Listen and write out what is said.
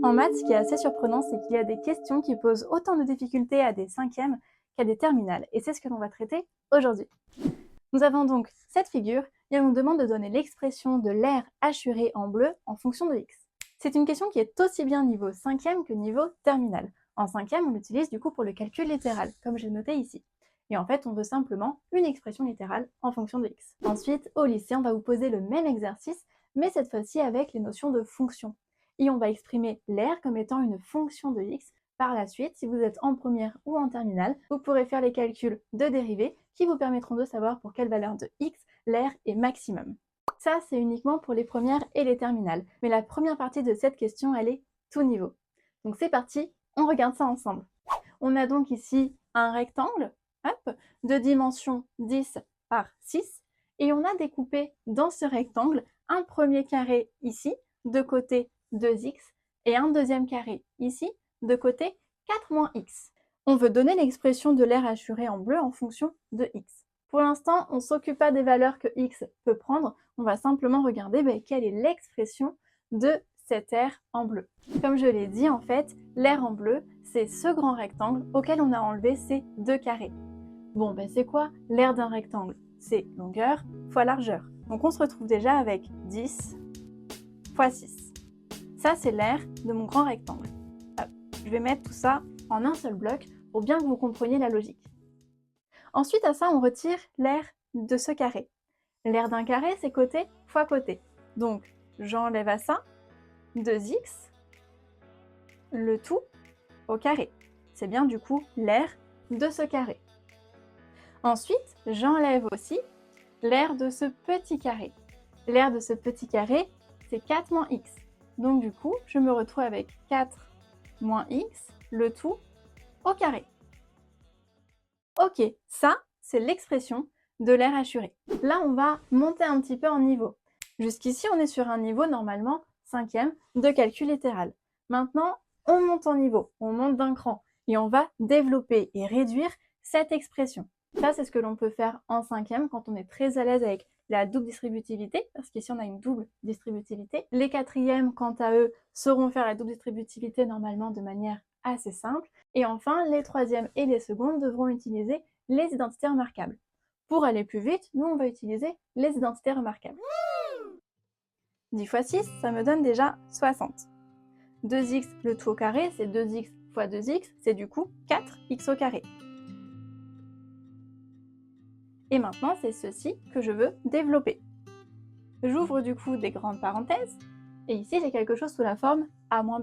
En maths, ce qui est assez surprenant, c'est qu'il y a des questions qui posent autant de difficultés à des cinquièmes qu'à des terminales, et c'est ce que l'on va traiter aujourd'hui. Nous avons donc cette figure, et on nous demande de donner l'expression de l'aire hachuré en bleu en fonction de x. C'est une question qui est aussi bien niveau cinquième que niveau terminal. En cinquième, on l'utilise du coup pour le calcul littéral, comme j'ai noté ici. Et en fait, on veut simplement une expression littérale en fonction de x. Ensuite, au lycée, on va vous poser le même exercice, mais cette fois-ci avec les notions de fonction. Et on va exprimer l'aire comme étant une fonction de x. Par la suite, si vous êtes en première ou en terminale, vous pourrez faire les calculs de dérivée qui vous permettront de savoir pour quelle valeur de x l'aire est maximum. Ça, c'est uniquement pour les premières et les terminales. Mais la première partie de cette question, elle est tout niveau. Donc c'est parti, on regarde ça ensemble. On a donc ici un rectangle de dimension 10 par 6 et on a découpé dans ce rectangle un premier carré ici, de côté 2x, et un deuxième carré ici, de côté 4 moins x. On veut donner l'expression de l'aire hachuré en bleu en fonction de x. Pour l'instant, on ne s'occupe pas des valeurs que x peut prendre, on va simplement regarder quelle est l'expression de cette aire en bleu. Comme je l'ai dit, en fait, l'aire en bleu, c'est ce grand rectangle auquel on a enlevé ces deux carrés. Bon, c'est quoi l'aire d'un rectangle? C'est longueur fois largeur. Donc on se retrouve déjà avec 10 fois 6. Ça, c'est l'aire de mon grand rectangle. Hop. Je vais mettre tout ça en un seul bloc pour bien que vous compreniez la logique. Ensuite, à ça, on retire l'aire de ce carré. L'aire d'un carré, c'est côté fois côté. Donc, j'enlève à ça 2x, le tout au carré. C'est bien du coup l'aire de ce carré. Ensuite, j'enlève aussi l'aire de ce petit carré. L'aire de ce petit carré, c'est 4 moins x. Donc du coup, je me retrouve avec 4 moins x, le tout au carré. Ok, ça, c'est l'expression de l'aire hachuré. Là, on va monter un petit peu en niveau. Jusqu'ici, on est sur un niveau normalement 5e de calcul littéral. Maintenant, on monte en niveau, on monte d'un cran et on va développer et réduire cette expression. Ça, c'est ce que l'on peut faire en 5e quand on est très à l'aise avec la double distributivité, parce qu'ici on a une double distributivité. Les 4e, quant à eux, sauront faire la double distributivité normalement de manière assez simple. Et enfin, les 3e et les secondes devront utiliser les identités remarquables. Pour aller plus vite, nous on va utiliser les identités remarquables. 10 fois 6, ça me donne déjà 60. 2x le tout au carré, c'est 2x fois 2x, c'est du coup 4x au carré. Et maintenant, c'est ceci que je veux développer. J'ouvre du coup des grandes parenthèses, et ici j'ai quelque chose sous la forme a moins b.